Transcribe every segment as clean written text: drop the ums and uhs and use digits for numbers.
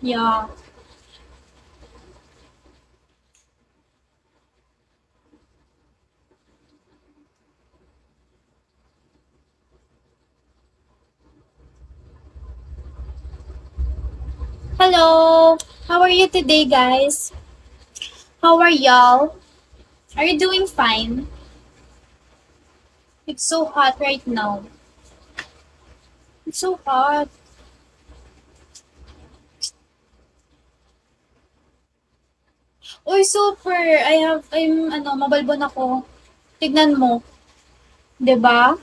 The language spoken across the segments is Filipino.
Yeah. Hello. How are you today, guys? How are y'all? Are you doing fine? It's so hot right now. It's so hot. Uy, super. Mabalbon ako. Tignan mo. 'Di ba?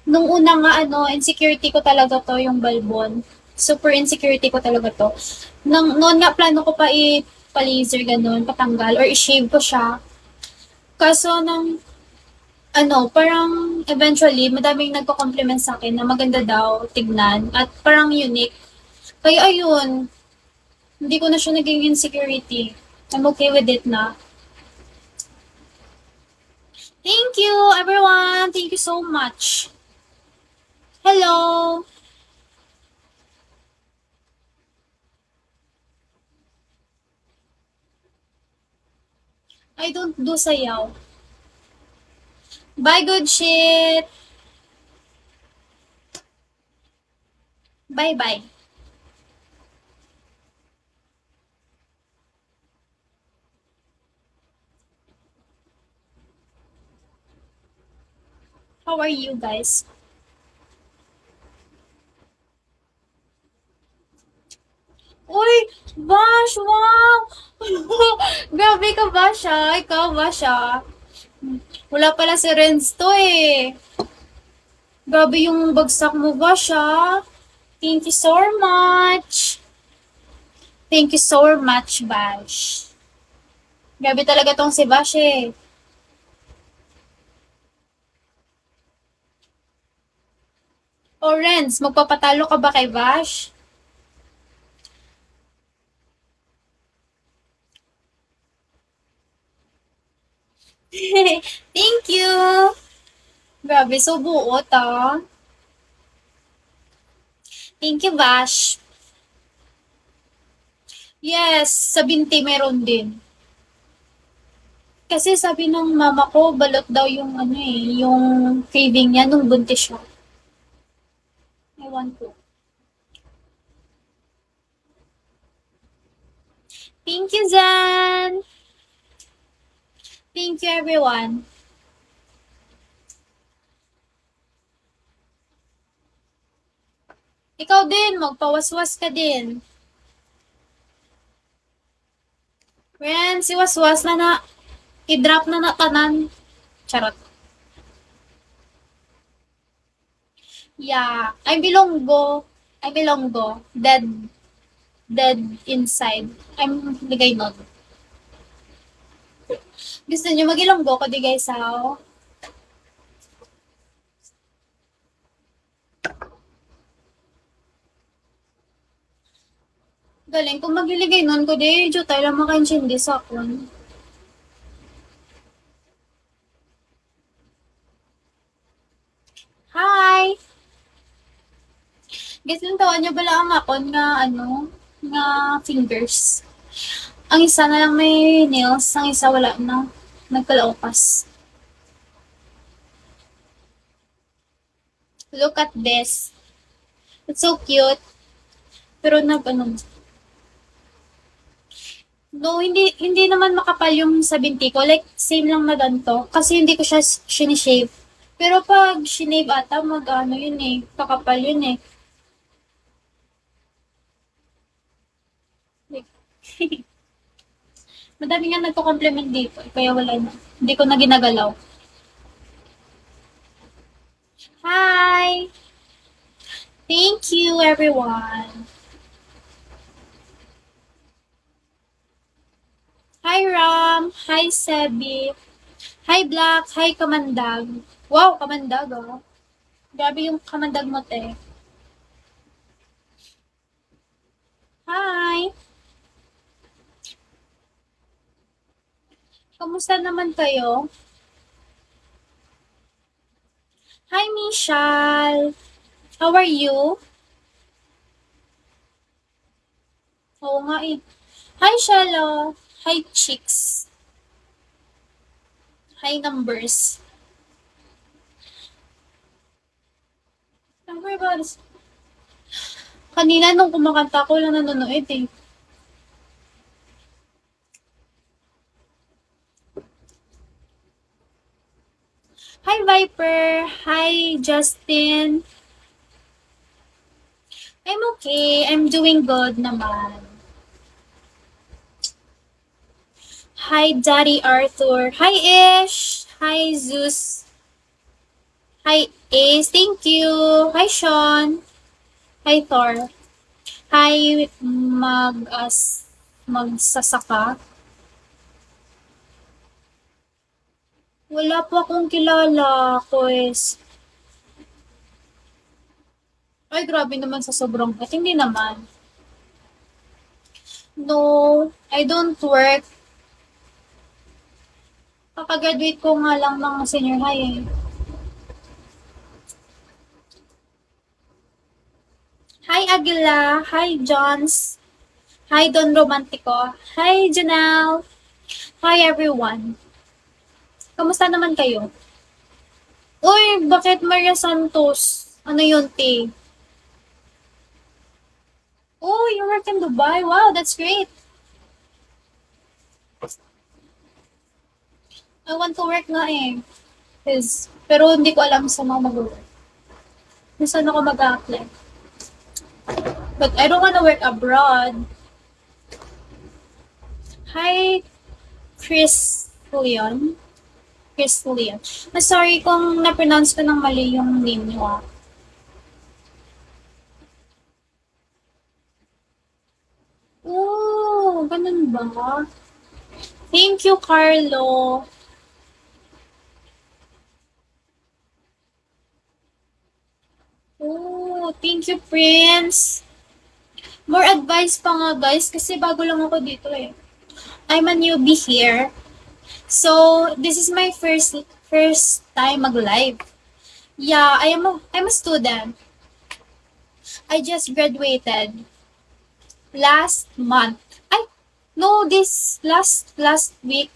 Nung una nga, insecurity ko talaga to, yung balbon. Super insecurity ko talaga to. Noon nga, plano ko pa pa-laser, ganun, patanggal, or i-shave ko siya. Kaso, parang eventually, madaming nagko-compliment sa akin na maganda daw tignan at parang unique. Kaya ayun, hindi ko na siya naging insecurity. I'm okay with it na. Thank you, everyone. Thank you so much. Hello. I don't do sayaw. Bye, good shit. Bye-bye. How are you guys? Uy, Bash, wow! Grabe ka, Basha. Ikaw, Basha. Wala pala si Renz to eh. Grabe yung bagsak mo, Basha. Thank you so much. Thank you so much, Bash. Grabe talaga tong si Bash eh. O Renz, magpapatalo ka ba kay Bash? Thank you. Grabe, so buot ah. Thank you, Bash. Yes, sa binti meron din. Kasi sabi ng mama ko, balot daw yung yung craving niya nung buntis siya. Ewan ko. Thank you, Zan! Thank you, everyone. Ikaw din, magpawaswas ka din. Ren, si waswas na i-drop na tanan. Charot. Yeah, I'm bilonggo. Dead inside. I'm ligay nun. Gusto niyo magilonggo ko di guys how? Galing, kung magiligay nun ko di, jutay lang makaintindi sa akon. Hi! Guys, yung tawa niyo bala ang akon nga, nga fingers. Ang isa na lang may nails, ang isa wala na. Nagkalaupas. Look at this. It's so cute. Pero no, hindi naman makapal yung sa binti ko. Like, same lang na ganito. Kasi hindi ko siya sinishave. Pero pag shinave ata, yun eh. Kakapal yun eh. Like, madami nga nagko-compliment dito. Kaya wala na. Hindi ko na ginagalaw. Hi! Thank you, everyone. Hi, Ram. Hi, Sebi. Hi, Black. Hi, Kamandag. Wow, Kamandag, oh. Grabe yung Kamandag mo, te. Hi! Kamusta naman kayo? Hi, Michelle. How are you? Oo nga eh. Hi, Shallow. Hi, chicks. Hi, numbers. Number ba? Kanina nung kumakanta ko lang nanonood eh. Hi, Viper. Hi, Justin. I'm okay. I'm doing good naman. Hi, Daddy Arthur. Hi, Ish. Hi, Zeus. Hi, Ace. Thank you. Hi, Sean. Hi, Thor. Hi, magsasaka. Wala po akong kilala, quiz. Ay, grabe naman sa sobrang at hindi naman. No, I don't work. Kakagraduate ko nga lang ng senior high eh. Hi, Agila. Hi, Johns. Hi, Don Romantico. Hi, Janelle. Hi, everyone. Kamusta naman kayo? Uy, bakit Maria Santos? Ano yun, T? Oh, you work in Dubai. Wow, that's great. I want to work nga eh. Pero hindi ko alam sa mga mag-work. Kung saan ako mag-apply. But I don't want to work abroad. Hi, Chris Leon. Chris Leon. Sorry kung na-pronounce ko ng mali yung name niyo ah. Oh, ganun ba? Thank you, Carlo. Oh, thank you, Prince. More advice pa nga, guys, kasi bago lang ako dito eh. I'm a newbie here. So, this is my first time mag-live. Yeah, I'm a student. I just graduated last month. Ay, no, this last week.